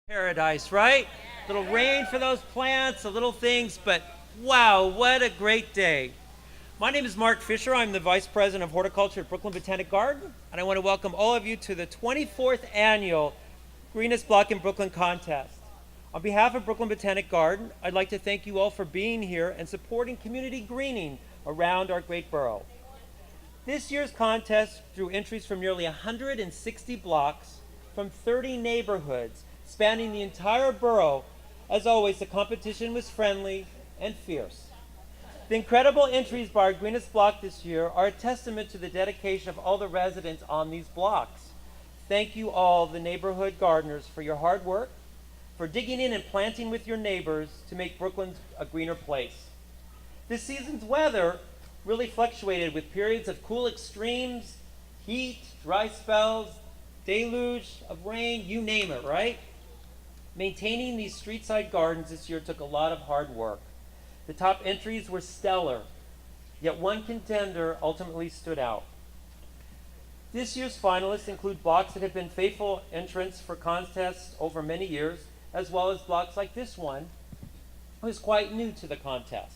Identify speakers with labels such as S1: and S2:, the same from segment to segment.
S1: Paradise, right? Little rain for those plants, the little things, but wow, what a great day. My name is Mark Fisher. I'm the Vice President of Horticulture at Brooklyn Botanic Garden, and I want to welcome all of you to the 24th Annual Greenest Block in Brooklyn contest. On behalf of Brooklyn Botanic Garden, I'd like to thank you all for being here and supporting community greening around our great borough. This year's contest drew entries from nearly 160 blocks from 30 neighborhoods spanning the entire borough. As always, the competition was friendly and fierce. The incredible entries by our Greenest Block this year are a testament to the dedication of all the residents on these blocks. Thank you all, the neighborhood gardeners, for your hard work, for digging in and planting with your neighbors to make Brooklyn a greener place. This season's weather really fluctuated with periods of cool extremes, heat, dry spells, deluge of rain, you name it, right? Maintaining these street-side gardens this year took a lot of hard work. The top entries were stellar, yet one contender ultimately stood out. This year's finalists include blocks that have been faithful entrants for contests over many years, as well as blocks like this one, who is quite new to the contest.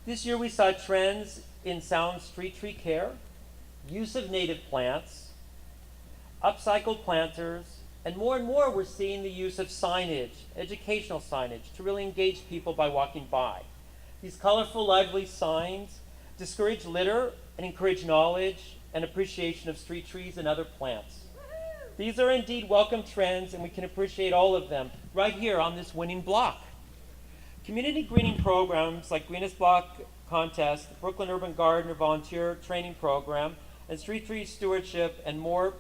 S1: This year we saw trends in sound street tree care, use of native plants, upcycled planters, and more we're seeing the use of signage, educational signage, to really engage people by walking by. These colorful, lively signs discourage litter and encourage knowledge and appreciation of street trees and other plants. These are indeed welcome trends, and we can appreciate all of them right here on this winning block. Community greening programs like Greenest Block Contest, the Brooklyn Urban Gardener Volunteer Training Program, and Street Tree Stewardship and more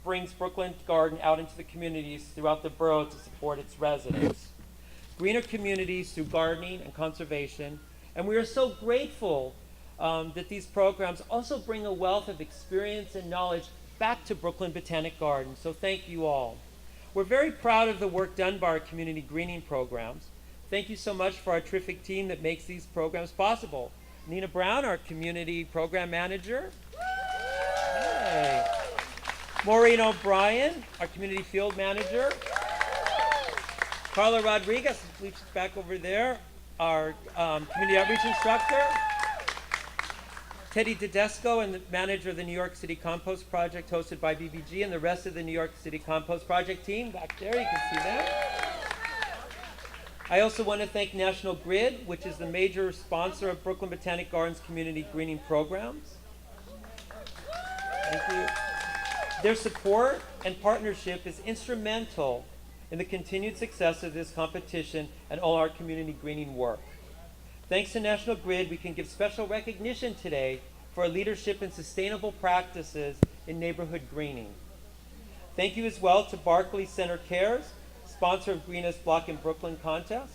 S1: brings Brooklyn Garden out into the communities throughout the borough to support its residents. Greener communities through gardening and conservation, and we are so grateful that these programs also bring a wealth of experience and knowledge back to Brooklyn Botanic Garden, so thank you all. We're very proud of the work done by our community greening programs. Thank you so much for our terrific team that makes these programs possible. Nina Brown, our community program manager. Hey. Maureen O'Brien, our community field manager. Carla Rodriguez, she's back over there, our community outreach instructor. Teddy Tedesco, and the manager of the New York City Compost Project, hosted by BBG, and the rest of the New York City Compost Project team back there, you can see them. I also want to thank National Grid, which is the major sponsor of Brooklyn Botanic Garden's community greening programs. Thank you. Their support and partnership is instrumental in the continued success of this competition and all our community greening work. Thanks to National Grid, we can give special recognition today for our leadership in sustainable practices in neighborhood greening. Thank you as well to Barclays Center Cares, sponsor of Greenest Block in Brooklyn contest.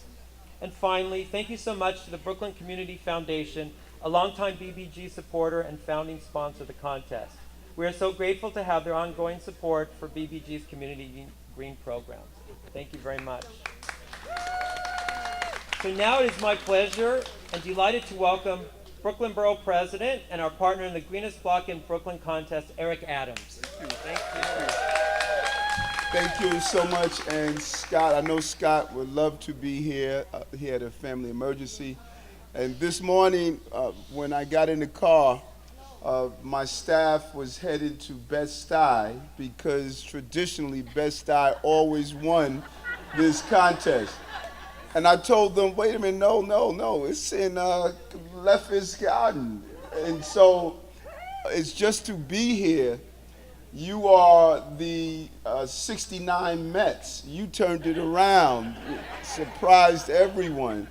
S1: And finally, thank you so much to the Brooklyn Community Foundation, a longtime BBG supporter and founding sponsor of the contest. We are so grateful to have their ongoing support for BBG's community green programs. Thank you very much. So now it is my pleasure and delighted to welcome Brooklyn Borough President and our partner in the Greenest Block in Brooklyn contest, Eric Adams. Thank you.
S2: Thank you so much. And Scott, I know Scott would love to be here. He had a family emergency. And this morning, when I got in the car, my staff was headed to Bed-Stuy because traditionally Bed-Stuy always won this contest. And I told them, wait a minute, no, it's in Lefferts Garden. And so it's just to be here. You are the 69 Mets. You turned it around, surprised everyone.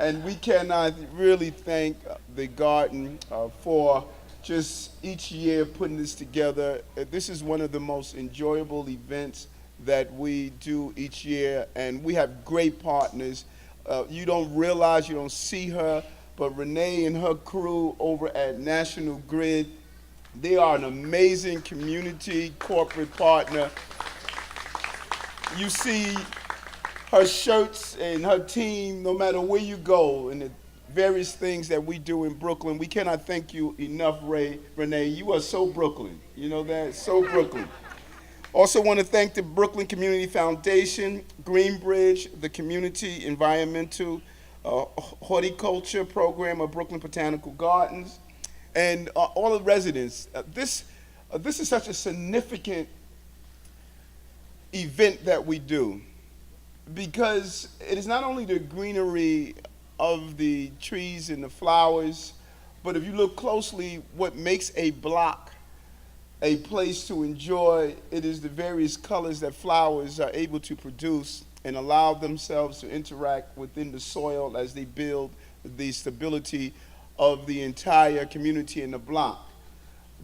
S2: And we cannot really thank the garden for just each year putting this together. This is one of the most enjoyable events that we do each year, and we have great partners. You don't realize, you don't see her, but Renee and her crew over at National Grid, they are an amazing community corporate partner. You see her shirts and her team, no matter where you go, and the various things that we do in Brooklyn. We cannot thank you enough, Renee. You are so Brooklyn. You know that? So Brooklyn. Also want to thank the Brooklyn Community Foundation, Greenbridge, the Community Environmental Horticulture Program of Brooklyn Botanical Gardens, and all the residents. This is such a significant event that we do, because it is not only the greenery of the trees and the flowers, but if you look closely, what makes a block a place to enjoy, it is the various colors that flowers are able to produce and allow themselves to interact within the soil as they build the stability of the entire community in the block.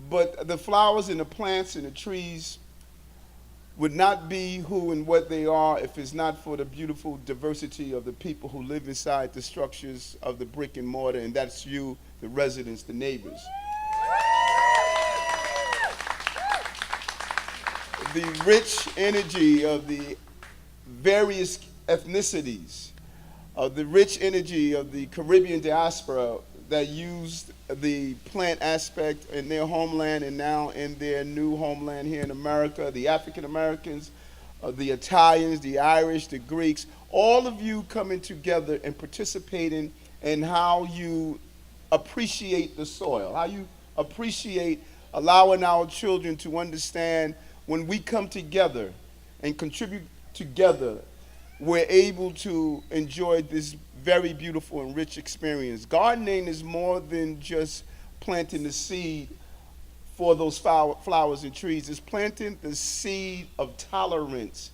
S2: But the flowers and the plants and the trees would not be who and what they are if it's not for the beautiful diversity of the people who live inside the structures of the brick and mortar, and that's you, the residents, the neighbors. The rich energy of the various ethnicities, of the rich energy of the Caribbean diaspora that used the plant aspect in their homeland and now in their new homeland here in America, the African Americans, the Italians, the Irish, the Greeks, all of you coming together and participating in how you appreciate the soil, how you appreciate allowing our children to understand when we come together and contribute together, we're able to enjoy this very beautiful and rich experience. Gardening is more than just planting the seed for those flowers and trees. It's planting the seed of tolerance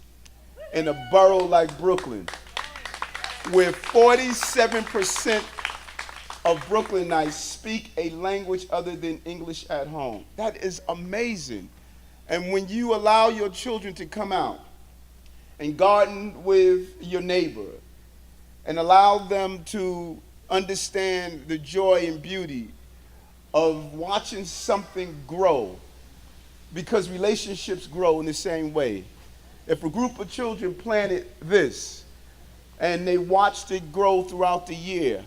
S2: in a borough like Brooklyn, where 47% of Brooklynites speak a language other than English at home. That is amazing. And when you allow your children to come out and garden with your neighbor and allow them to understand the joy and beauty of watching something grow, because relationships grow in the same way. If a group of children planted this and they watched it grow throughout the year,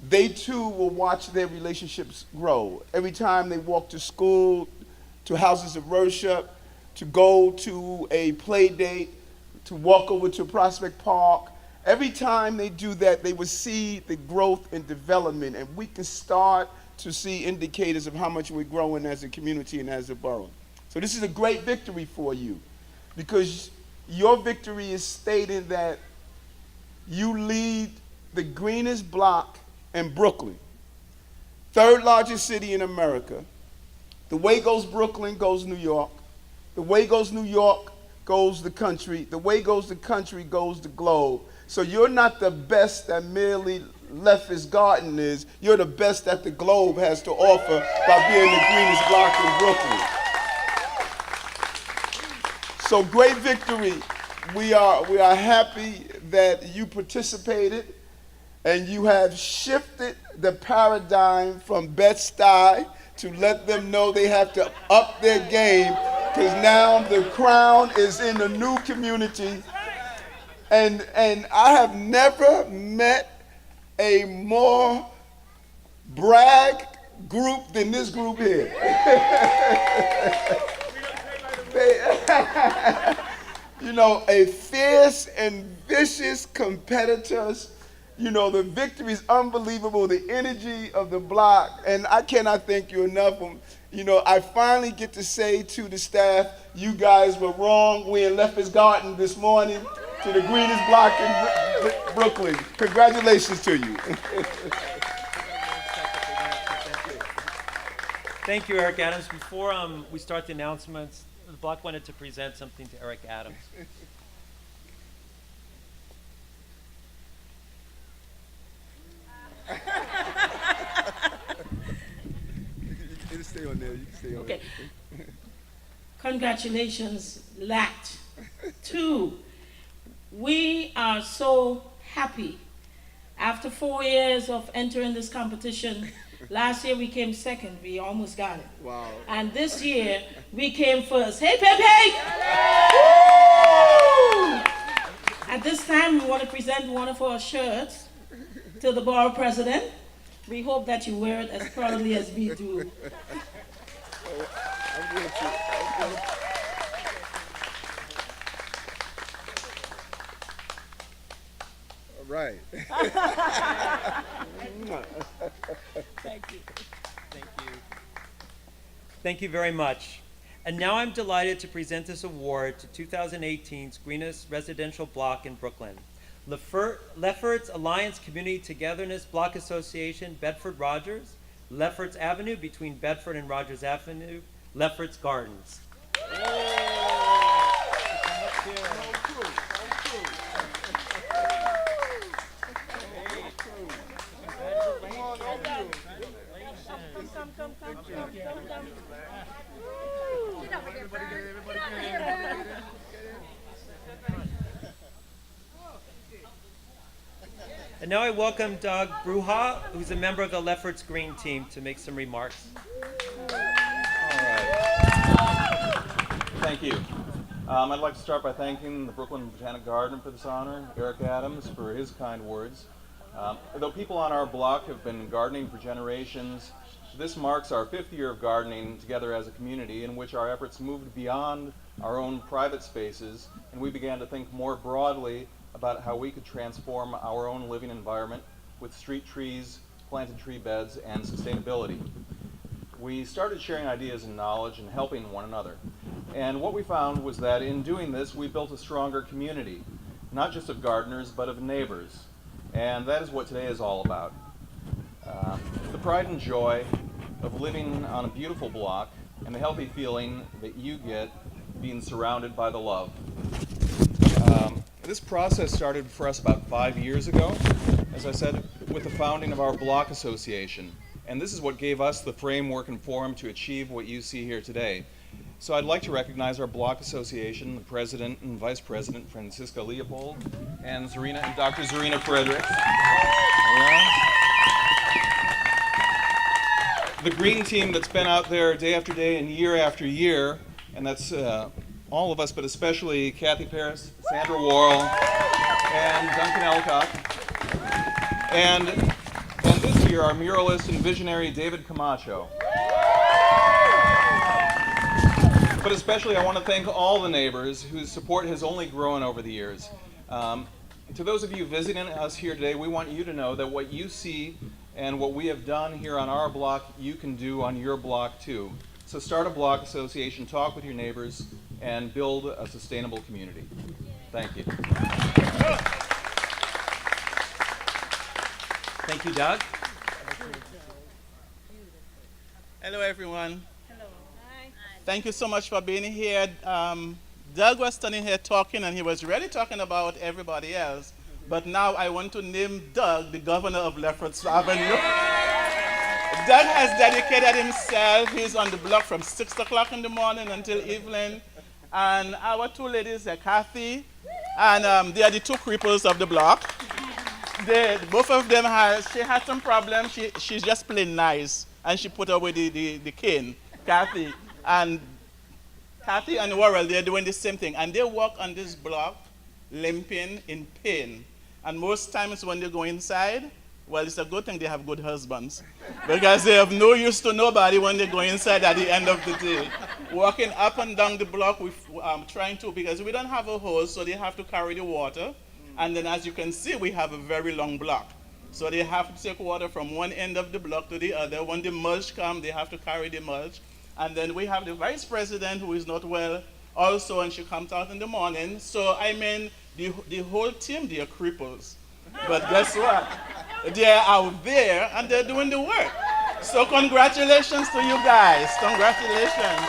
S2: they too will watch their relationships grow. Every time they walk to school, to houses of worship, to go to a play date, to walk over to Prospect Park. Every time they do that, they will see the growth and development, and we can start to see indicators of how much we're growing as a community and as a borough. So this is a great victory for you, because your victory is stating that you lead the greenest block in Brooklyn, third largest city in America. The way goes Brooklyn goes New York. The way goes New York goes the country. The way goes the country goes the globe. So you're not the best that merely Lefferts Garden is. You're the best that the globe has to offer by being the greenest block in Brooklyn. So great victory. We are happy that you participated and you have shifted the paradigm from Bed-Stuy to let them know they have to up their game, because now the crown is in a new community. And I have never met a more brag group than this group here. You know, a fierce and vicious competitors. You know, the victory is unbelievable, the energy of the block, and I cannot thank you enough. You know, I finally get to say to the staff, you guys were wrong. We're in Lefferts Garden this morning to the greenest block in Brooklyn. Congratulations to you.
S1: Thank you, Eric Adams. Before we start the announcements, the block wanted to present something to Eric Adams.
S2: You can stay on there. You can stay on
S3: Okay.
S2: there.
S3: Congratulations, LAT. 2, we are so happy. After 4 years of entering this competition, last year we came second. We almost got it.
S2: Wow.
S3: And this year we came first. Hey, Pepe! Woo! At this time, we want to present one of our shirts to the Borough President. We hope that you wear it as proudly as we do.
S2: Right.
S3: Thank you.
S1: Thank you. Thank you very much. And now I'm delighted to present this award to 2018's Greenest Residential Block in Brooklyn. Lefferts Alliance Community Togetherness Block Association, Bedford Rogers, Lefferts Avenue between Bedford and Rogers Avenue, Lefferts Gardens. And now I welcome Doug Bruja, who's a member of the Lefferts Green team, to make some remarks.
S4: All right. Thank you. I'd like to start by thanking the Brooklyn Botanic Garden for this honor, Eric Adams for his kind words. Though people on our block have been gardening for generations, this marks our 5th year of gardening together as a community, in which our efforts moved beyond our own private spaces, and we began to think more broadly about how we could transform our own living environment with street trees, planted tree beds, and sustainability. We started sharing ideas and knowledge and helping one another. And what we found was that in doing this, we built a stronger community, not just of gardeners, but of neighbors. And that is what today is all about. The pride and joy of living on a beautiful block and the healthy feeling that you get being surrounded by the love. This process started for us about 5 years ago, as I said, with the founding of our block association. And this is what gave us the framework and forum to achieve what you see here today. So I'd like to recognize our block association, the president and vice president, Francisca Leopold, and Dr. Zarina Frederick. The green team that's been out there day after day and year after year, and that's all of us, but especially Kathy Paris, Sandra Worrell, and Duncan Elcock. And this year, our muralist and visionary, David Camacho. But especially, I want to thank all the neighbors whose support has only grown over the years. To those of you visiting us here today, we want you to know that what you see and what we have done here on our block, you can do on your block too. So start a block association, talk with your neighbors, and build a sustainable community. Thank you.
S1: Thank you, Doug.
S5: Hello, everyone. Hello. Hi. Thank you so much for being here. Doug was standing here talking, and he was really talking about everybody else. But now I want to name Doug the governor of Lefferts Avenue. Doug has dedicated himself. He's on the block from 6 o'clock in the morning until evening. And our two ladies are Kathy, and they are the two cripples of the block. Both of them, she had some problems. She's just plain nice. And she put away the cane, Kathy. And Kathy and Worrell, they're doing the same thing. And they walk on this block limping in pain. And most times when they go inside, well, it's a good thing they have good husbands. Because they have no use to nobody when they go inside at the end of the day. Walking up and down the block, trying to, because we don't have a hose, so they have to carry the water. And then as you can see, we have a very long block. So they have to take water from one end of the block to the other. When the mulch comes, they have to carry the mulch. And then we have the vice president who is not well also, and she comes out in the morning. So I mean, the whole team, they are cripples. But guess what? They're out there and they're doing the work. So congratulations to you guys. Congratulations.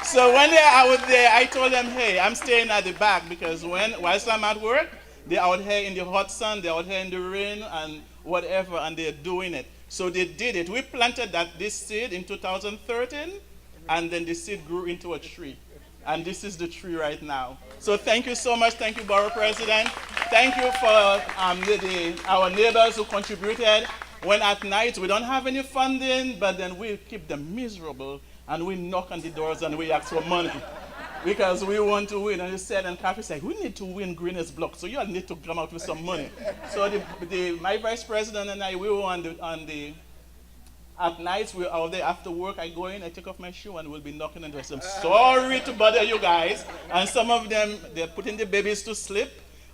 S5: So when they're out there, I told them, hey, I'm staying at the back because whilst I'm at work, they're out here in the hot sun, they're out here in the rain and whatever, and they're doing it. So they did it. We planted this seed in 2013, and then the seed grew into a tree. And this is the tree right now. So thank you so much. Thank you, Borough President. Thank you for our neighbors who contributed. When at night we don't have any funding, but then we keep them miserable, and we knock on the doors and we ask for money. Because we want to win. And you said, and Kathy said, we need to win Greenest Block, so you all need to come out with some money. So my vice president and I, we were at nights, we're out there after work, I go in, I take off my shoe, and we'll be knocking on the doors. I'm sorry to bother you guys. And some of them, they're putting the babies to sleep.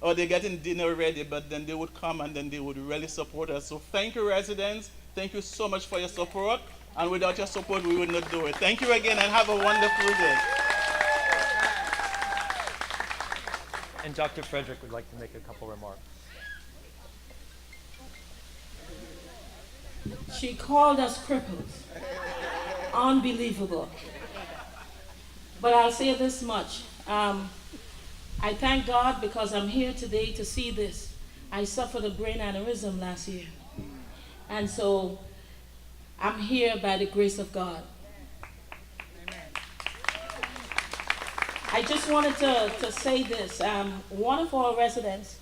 S5: or they're getting dinner ready, but then they would come and then they would really support us. So thank you, residents. Thank you so much for your support. And without your support, we would not do it. Thank you again and have a wonderful day.
S1: And Dr. Frederick would like to make a couple remarks.
S3: She called us cripples. Unbelievable. But I'll say this much. I thank God because I'm here today to see this. I suffered a brain aneurysm last year. And so I'm here by the grace of God. I just wanted to say this. One of our residents,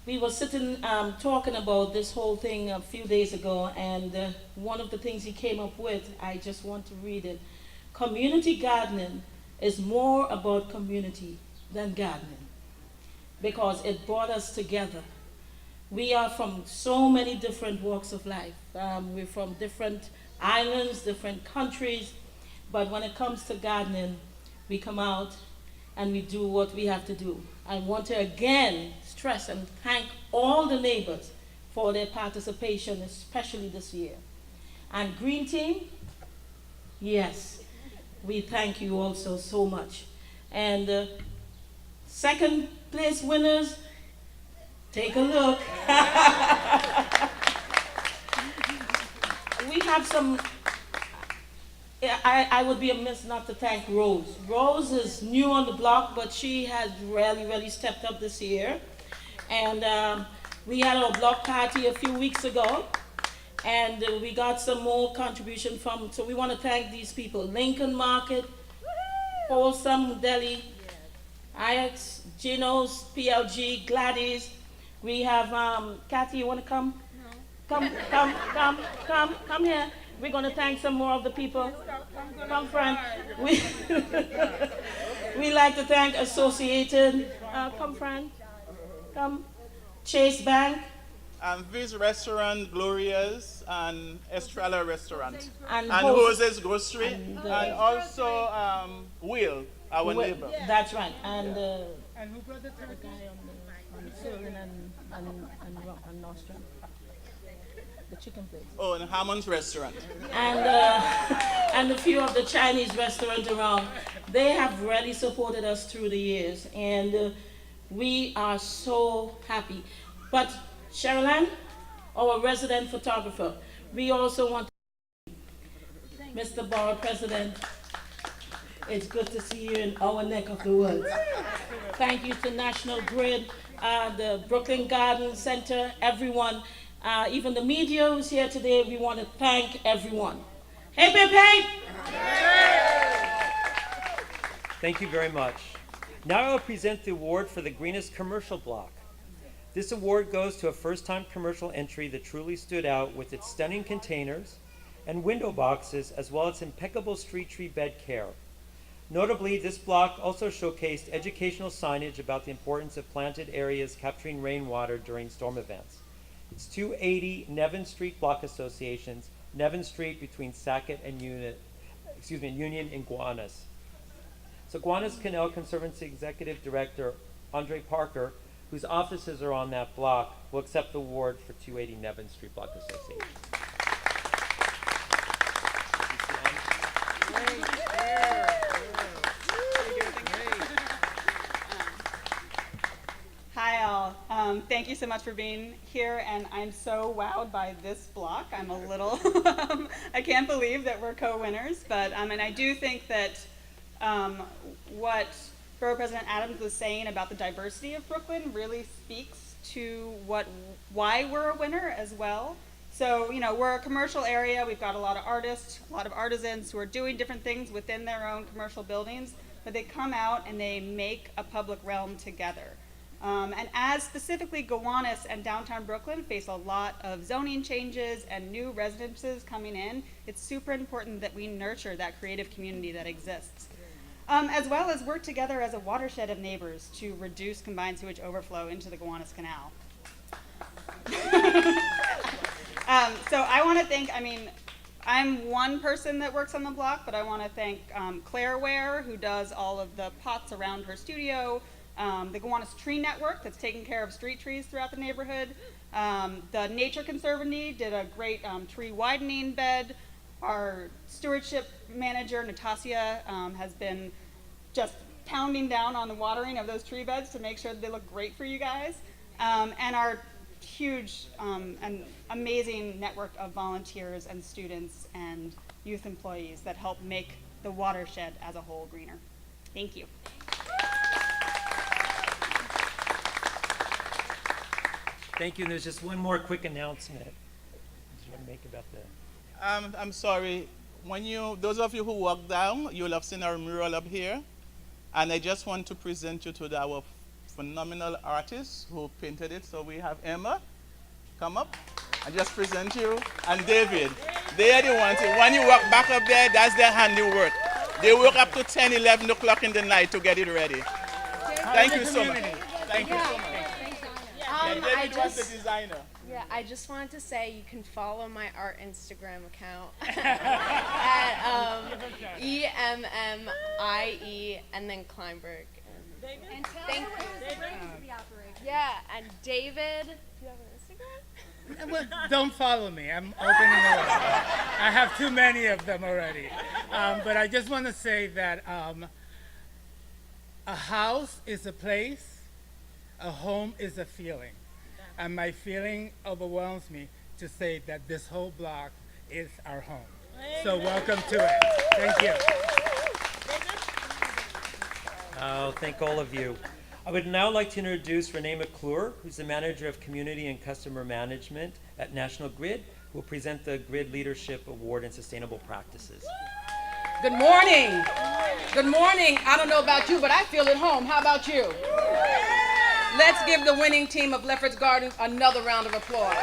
S3: we were sitting talking about this whole thing a few days ago, and one of the things he came up with, I just want to read it. Community gardening is more about community than gardening because it brought us together. We are from so many different walks of life. We're from different islands, different countries, but when it comes to gardening, we come out and we do what we have to do. I want to again stress and thank all the neighbors for their participation, especially this year. And Green Team, yes, we thank you also so much. And second place winners, take a look. We have some, I would be amiss not to thank Rose. Rose is new on the block, but she has really stepped up this year. And we had our block party a few weeks ago, and we got some more contribution from, so we want to thank these people. Lincoln Market, Wholesome Deli, IX, Gino's, PLG, Gladys. We have, Kathy, you want to come? No. Come here. We're going to thank some more of the people. Come, Fran. We like to thank Associated. Come, Fran. Come. Chase Bank.
S5: Viz Restaurant, Gloria's, and Estrella Restaurant.
S3: And
S5: Jose's Grocery. And also Will, our neighbor.
S3: That's right. And
S6: who brought the
S3: guy on Sullivan and Nostrum. The chicken place.
S5: Oh, and Hammond's Restaurant.
S3: And a few of the Chinese restaurants around. They have really supported us through the years, and we are so happy. But Sherilyn, our resident photographer, we also want to thank Mr. Borough President. It's good to see you in our neck of the woods. Thank you to National Grid, the Brooklyn Garden Center, everyone. Even the media who's here today, we want to thank everyone. Hey, babe, hey!
S1: Thank you very much. Now I will present the award for the Greenest Commercial Block. This award goes to a first-time commercial entry that truly stood out with its stunning containers and window boxes, as well as impeccable street tree bed care. Notably, this block also showcased educational signage about the importance of planted areas capturing rainwater during storm events. It's 280 Nevins Street block associations, Nevins Street between Sackett and Union in Gowanus. So Gowanus Canal Conservancy Executive Director Andre Parker, whose offices are on that block, will accept the award for 280 Nevins Street Block Association.
S7: Hi all, thank you so much for being here, and I'm so wowed by this block. I'm a little, I can't believe that we're co-winners, but and I do think that what Borough President Adams was saying about the diversity of Brooklyn really speaks to why we're a winner as well. So, you know, we're a commercial area. We've got a lot of artists, a lot of artisans who are doing different things within their own commercial buildings, but they come out and they make a public realm together. And as specifically Gowanus and downtown Brooklyn face a lot of zoning changes and new residences coming in, it's super important that we nurture that creative community that exists. As well as work together as a watershed of neighbors to reduce combined sewage overflow into the Gowanus Canal. So I want to thank, I'm one person that works on the block, but I want to thank Claire Ware, who does all of the pots around her studio, the Gowanus Tree Network that's taking care of street trees throughout the neighborhood. The Nature Conservancy did a great tree widening bed. Our stewardship manager, Natasha, has been just pounding down on the watering of those tree beds to make sure that they look great for you guys. And our huge and amazing network of volunteers and students and youth employees that help make the watershed as a whole greener. Thank you.
S1: Thank you. And there's just one more quick announcement. What do you want to make about that?
S5: I'm sorry. Those of you who walk down, you'll have seen our mural up here. And I just want to present you to our phenomenal artists who painted it. So we have Emma, come up. I just present you, and David. They are the ones. When you walk back up there, that's their handiwork. They work up to 10, 11 o'clock in the night to get it ready. Thank you so much. Thank you so much. David was the designer.
S6: Yeah, I just wanted to say you can follow my art Instagram account at EMMIE and then Kleinberg.
S8: And tell
S6: Thank
S8: her
S6: you.
S8: what brings the operation.
S6: Yeah, and David, do you have an Instagram?
S9: Well, don't follow me. I'm opening it up. I have too many of them already. But I just want to say that a house is a place, a home is a feeling. And my feeling overwhelms me to say that this whole block is our home. So welcome to it. Thank you.
S1: Oh, thank all of you. I would now like to introduce Renee Mcclure, who's the Manager of Community and Customer Management at National Grid, who will present the Grid Leadership Award in Sustainable Practices.
S10: Good morning. Good morning. I don't know about you, but I feel at home. How about you? Let's give the winning team of Lefferts Gardens another round of applause.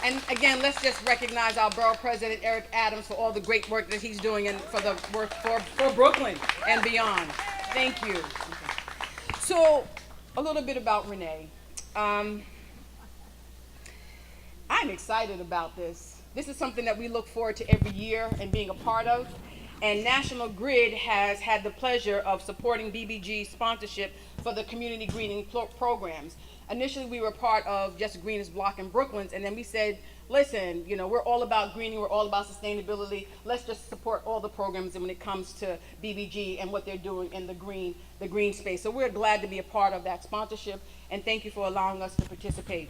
S10: And again, let's just recognize our Borough President Eric Adams for all the great work that he's doing and for the work for Brooklyn and beyond. Thank you. So, a little bit about Renee. I'm excited about this. This is something that we look forward to every year and being a part of. And National Grid has had the pleasure of supporting BBG's sponsorship for the community greening programs. Initially, we were part of just Greenest Block in Brooklyn, and then we said, listen, you know, we're all about greening, we're all about sustainability. Let's just support all the programs when it comes to BBG and what they're doing in the green space. So we're glad to be a part of that sponsorship, and thank you for allowing us to participate.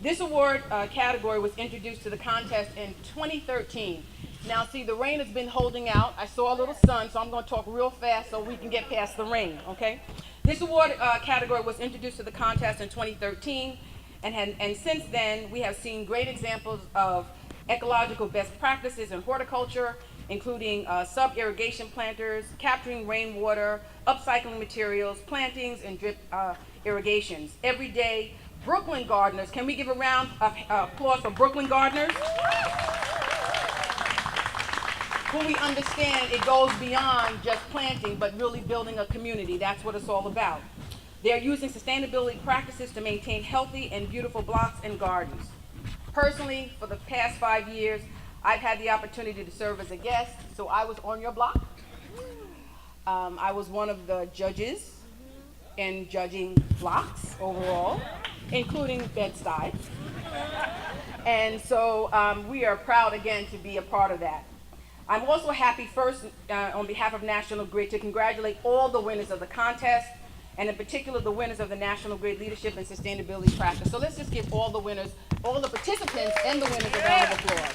S10: This award category was introduced to the contest in 2013. Now, see, the rain has been holding out. I saw a little sun, so I'm going to talk real fast so we can get past the rain, okay? This award category was introduced to the contest in 2013, and since then, we have seen great examples of ecological best practices in horticulture, including sub-irrigation planters, capturing rainwater, upcycling materials, plantings, and drip irrigations. Every day, Brooklyn gardeners, can we give a round of applause for Brooklyn gardeners? Who we understand it goes beyond just planting, but really building a community. That's what it's all about. They're using sustainability practices to maintain healthy and beautiful blocks and gardens. Personally, for the past 5 years, I've had the opportunity to serve as a guest, so I was on your block. I was one of the judges in judging blocks overall, including Bed-Stuy. And so we are proud again to be a part of that. I'm also happy first on behalf of National Grid to congratulate all the winners of the contest, and in particular the winners of the National Grid Leadership and Sustainability Practice. So let's just give all the winners, all the participants and the winners a round of applause.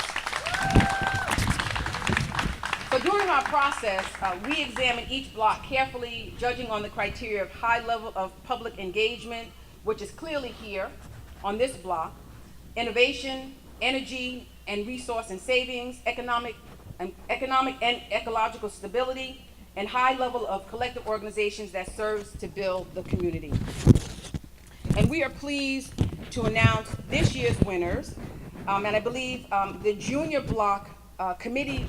S10: So during our process, we examined each block carefully, judging on the criteria of high level of public engagement, which is clearly here on this block, innovation, energy and resource and savings, economic and ecological stability, and high level of collective organizations that serves to build the community. And we are pleased to announce this year's winners, and I believe the junior block committee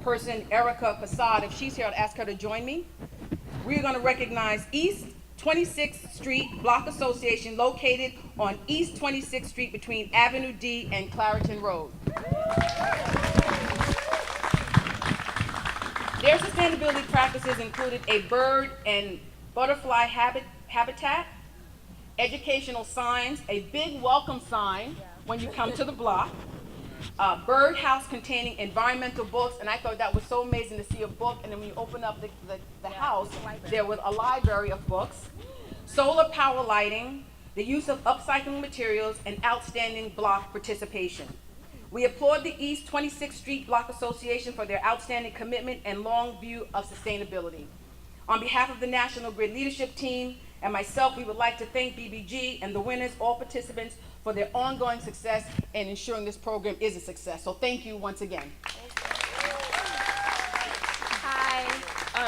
S10: person, Erica Passad, if she's here, I'd ask her to join me. We're going to recognize East 26th Street Block Association, located on East 26th Street between Avenue D and Clareton Road. Their sustainability practices included a bird and butterfly habitat, educational signs, a big welcome sign when you come to the block, a birdhouse containing environmental books, and I thought that was so amazing to see a book, and then when you open up the house, there was a library of books, solar power lighting, the use of upcycling materials, and outstanding block participation. We applaud the East 26th Street Block Association for their outstanding commitment and long view of sustainability. On behalf of the National Grid leadership team and myself, we would like to thank BBG and the winners, all participants, for their ongoing success and ensuring this program is a success. So thank you once again.
S6: Hi,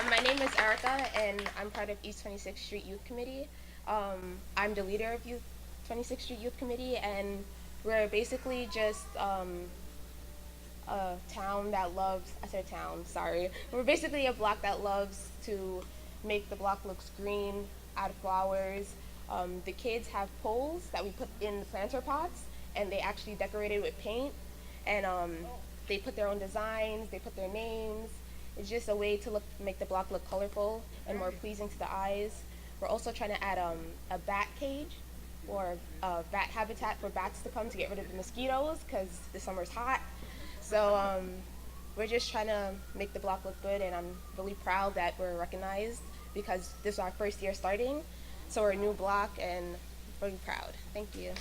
S6: my name is Erica, and I'm part of East 26th Street Youth Committee. I'm the leader of 26th Street Youth Committee, and we're basically just a town that loves, I said town, sorry. We're basically a block that loves to make the block looks green, add flowers. The kids have poles that we put in the planter pots, and they actually decorated with paint, and they put their own designs, they put their names. It's just a way to make the block look colorful and more pleasing to the eyes. We're also trying to add a bat cage or a bat habitat for bats to come to get rid of the mosquitoes because the summer's hot. So we're just trying to make the block look good, and I'm really proud that we're recognized because this is our first year starting. So we're a new block and really proud. Thank you.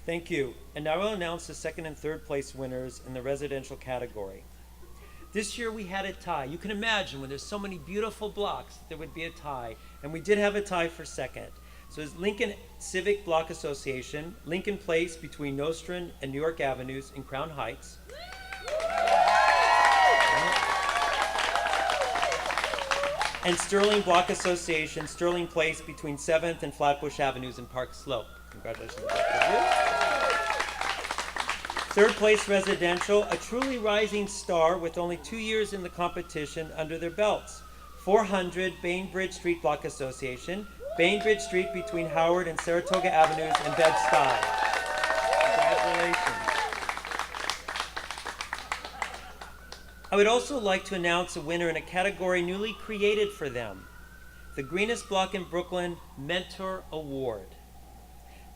S1: Thank you. And now I'll announce the second and third place winners in the residential category. This year we had a tie. You can imagine when there's so many beautiful blocks, there would be a tie. And we did have a tie for second. So it's Lincoln Civic Block Association, Lincoln Place between Nostrand and New York Avenues in Crown Heights. And Sterling Block Association, Sterling Place between 7th and Flatbush Avenues in Park Slope. Congratulations, both of you. Third place residential, a truly rising star with only 2 years in the competition under their belts. 400 Bainbridge Street Block Association, Bainbridge Street between Howard and Saratoga Avenues in Bed-Stuy. Congratulations. I would also like to announce a winner in a category newly created for them, the Greenest Block in Brooklyn Mentor Award.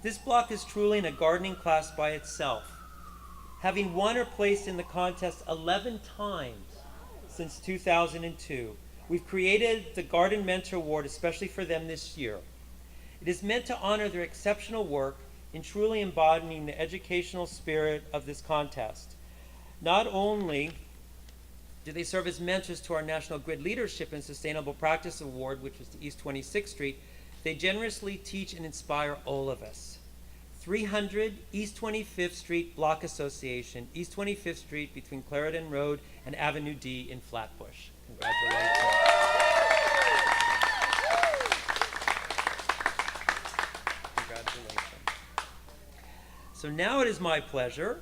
S1: This block is truly in a gardening class by itself, having won or placed in the contest 11 times since 2002. We've created the Garden Mentor Award especially for them this year. It is meant to honor their exceptional work in truly embodying the educational spirit of this contest. Not only do they serve as mentors to our National Grid Leadership and Sustainable Practice Award, which was to East 26th Street, they generously teach and inspire all of us. 300 East 25th Street Block Association, East 25th Street between Clarendon Road and Avenue D in Flatbush. Congratulations. Congratulations. So now it is my pleasure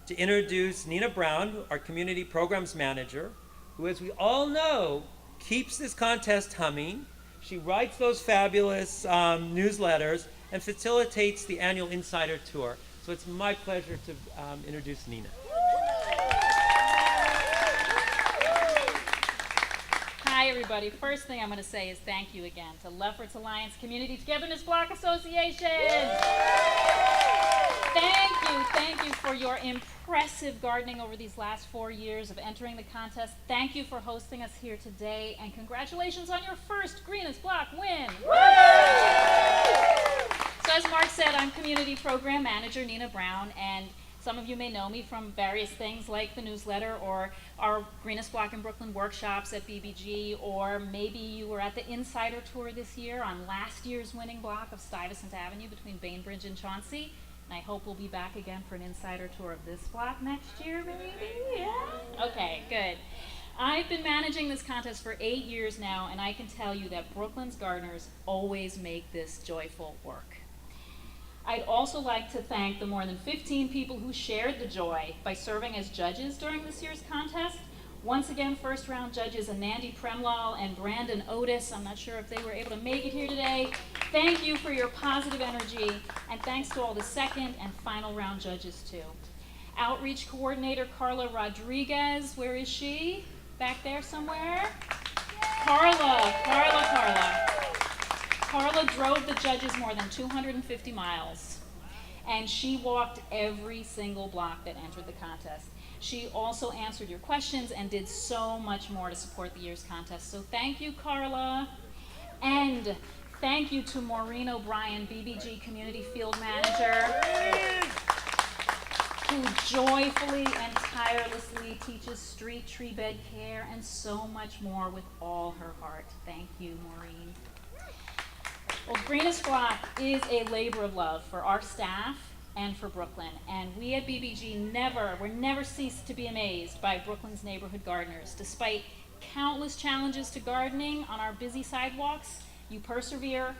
S1: to introduce Nina Brown, our Community Programs Manager, who, as we all know, keeps this contest humming. She writes those fabulous newsletters and facilitates the annual Insider Tour. So it's my pleasure to introduce Nina.
S11: Hi, everybody. First thing I'm going to say is thank you again to Lefferts Alliance Community Togetherness Block Association. Thank you for your impressive gardening over these last 4 years of entering the contest. Thank you for hosting us here today, and congratulations on your first Greenest Block win. So as Mark said, I'm Community Program Manager Nina Brown, and some of you may know me from various things like the newsletter or our Greenest Block in Brooklyn workshops at BBG, or maybe you were at the Insider Tour this year on last year's winning block of Stuyvesant Avenue between Bainbridge and Chauncey. And I hope we'll be back again for an insider tour of this block next year, maybe? Yeah? Okay, good. I've been managing this contest for 8 years now, and I can tell you that Brooklyn's gardeners always make this joyful work. I'd also like to thank the more than 15 people who shared the joy by serving as judges during this year's contest. Once again, first round judges Anandi Premlal and Brandon Otis. I'm not sure if they were able to make it here today. Thank you for your positive energy, and thanks to all the second and final round judges too. Outreach coordinator Carla Rodriguez, where is she? Back there somewhere? Carla. Carla drove the judges more than 250 miles, and she walked every single block that entered the contest. She also answered your questions and did so much more to support the year's contest. So thank you, Carla. And thank you to Maureen O'Brien, BBG Community Field Manager, who joyfully and tirelessly teaches street tree bed care and so much more with all her heart. Thank you, Maureen. Well, Greenest Block is a labor of love for our staff and for Brooklyn, and we at BBG never cease to be amazed by Brooklyn's neighborhood gardeners. Despite countless challenges to gardening on our busy sidewalks, you persevere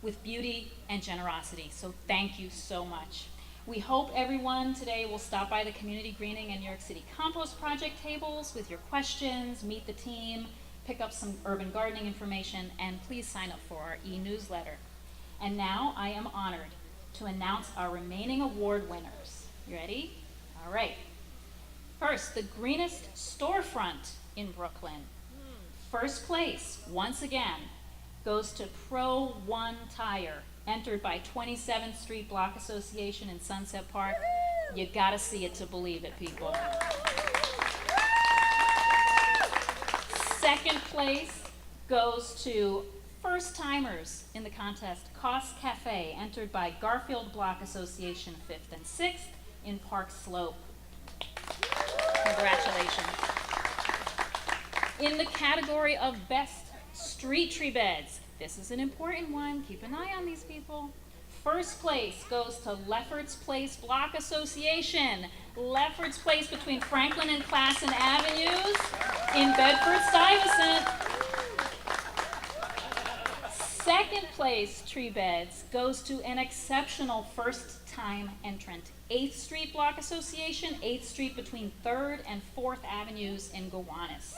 S11: with beauty and generosity, so thank you so much. We hope everyone today will stop by the Community Greening and New York City Compost Project tables with your questions, meet the team, pick up some urban gardening information, and please sign up for our e-newsletter. And now I am honored to announce our remaining award winners. You ready? All right. First, the Greenest Storefront in Brooklyn. First place, once again, goes to Pro One Tire, entered by 27th Street Block Association in Sunset Park. You gotta see it to believe it, people. Second place goes to first timers in the contest, Cost Cafe, entered by Garfield Block Association 5th and 6th in Park Slope. Congratulations. In the category of best street tree beds, this is an important one, keep an eye on these people. First place goes to Lefferts Place Block Association. Lefferts Place between Franklin and Classen Avenues in Bedford-Stuyvesant. Second place tree beds goes to an exceptional first-time entrant, 8th Street Block Association, 8th Street between 3rd and 4th Avenues in Gowanus.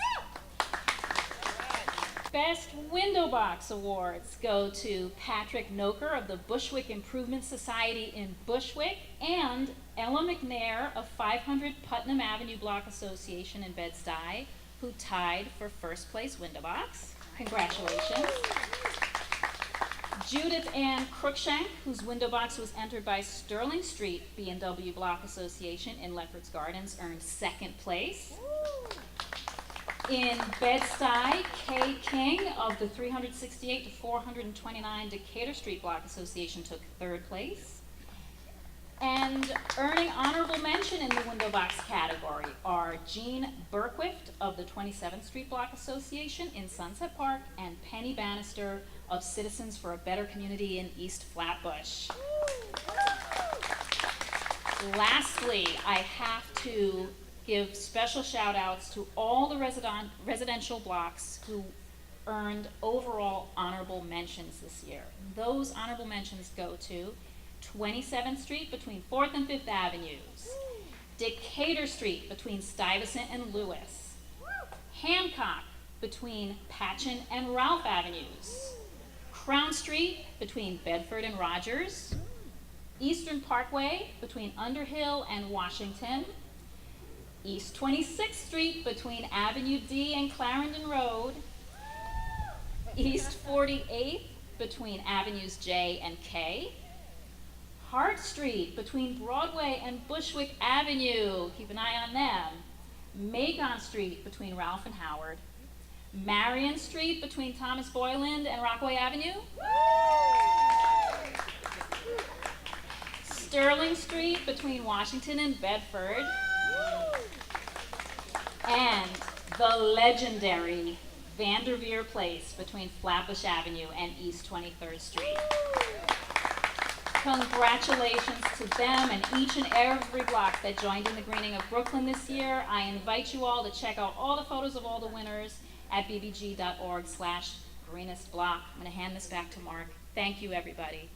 S11: Best Window Box Awards go to Patrick Noker of the Bushwick Improvement Society in Bushwick and Ella McNair of 500 Putnam Avenue Block Association in Bed-Stuy, who tied for first place window box. Congratulations. Judith Ann Cruikshank, whose window box was entered by Sterling Street B&W Block Association in Lefferts Gardens, earned second place. In Bed-Stuy, Kay King of the 368 to 429 Decatur Street Block Association took third place. And earning honorable mention in the window box category are Jean Berkwift of the 27th Street Block Association in Sunset Park and Penny Bannister of Citizens for a Better Community in East Flatbush. Lastly, I have to give special shout outs to all the residential blocks who earned overall honorable mentions this year. Those honorable mentions go to 27th Street between 4th and 5th Avenues, Decatur Street between Stuyvesant and Lewis, Hancock between Patchen and Ralph Avenues, Crown Street between Bedford and Rogers, Eastern Parkway between Underhill and Washington, East 26th Street between Avenue D and Clarendon Road, East 48th between Avenues J and K, Hart Street between Broadway and Bushwick Avenue, keep an eye on them, Macon Street between Ralph and Howard, Marion Street between Thomas Boyland and Rockaway Avenue, Sterling Street between Washington and Bedford, and the legendary Vanderveer Place between Flatbush Avenue and East 23rd Street. Congratulations to them and each and every block that joined in the greening of Brooklyn this year. I invite you all to check out all the photos of all the winners at bbg.org/greenest block. I'm going to hand this back to Mark. Thank you, everybody.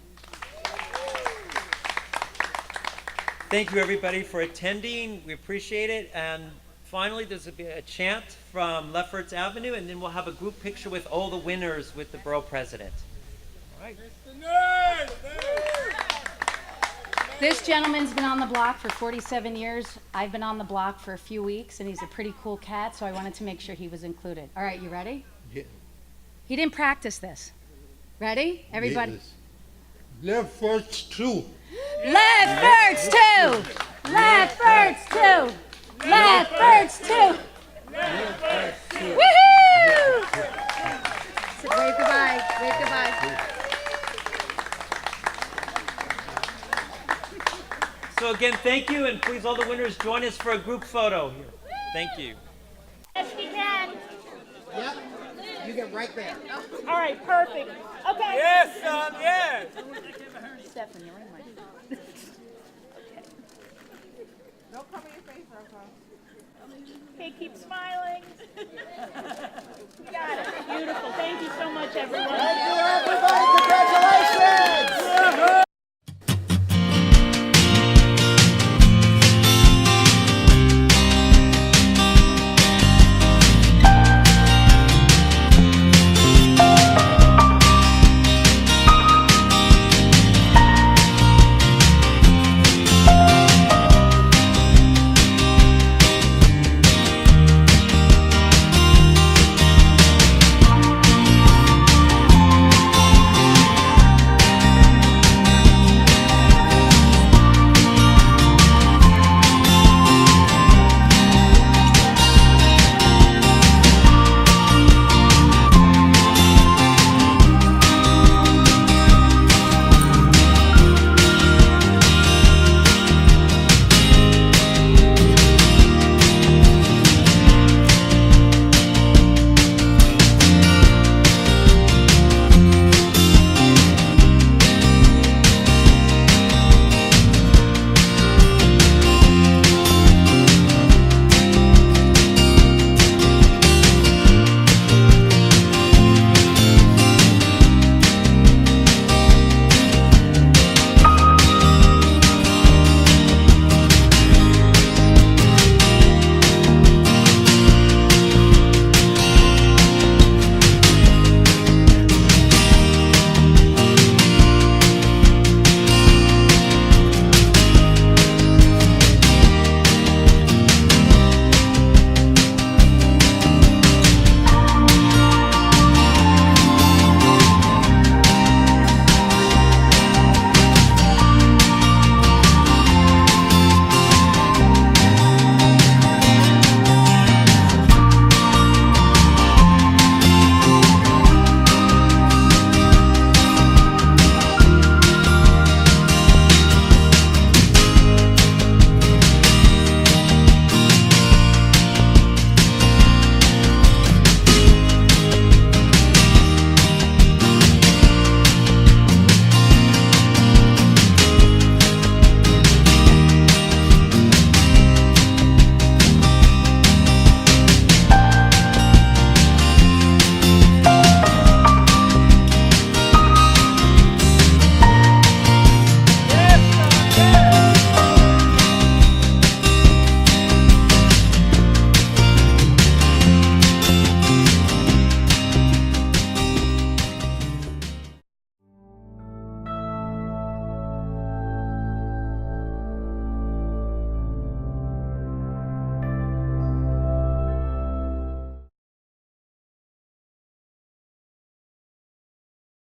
S1: Thank you, everybody, for attending. We appreciate it. And finally, there's a chant from Lefferts Avenue, and then we'll have a group picture with all the winners with the Borough President. All right.
S8: This gentleman's been on the block for 47 years. I've been on the block for a few weeks, and he's a pretty cool cat, so I wanted to make sure he was included. All right, you ready?
S12: Yeah.
S8: He didn't practice this. Ready? Everybody?
S12: Lefferts 2.
S8: Lefferts 2! Lefferts 2! Lefferts 2! Woohoo! Wave goodbye. Wave goodbye.
S1: So again, thank you, and please all the winners join us for a group photo here. Thank you.
S13: Yes, we can.
S12: Yep. You get right there.
S13: All right, perfect. Okay.
S1: Yes, son, yes.
S8: Stephanie, you're in my...
S13: Don't cover your face, Rocco. Okay, keep smiling. Got it. Beautiful. Thank you so much, everyone.
S12: Thank you, everybody.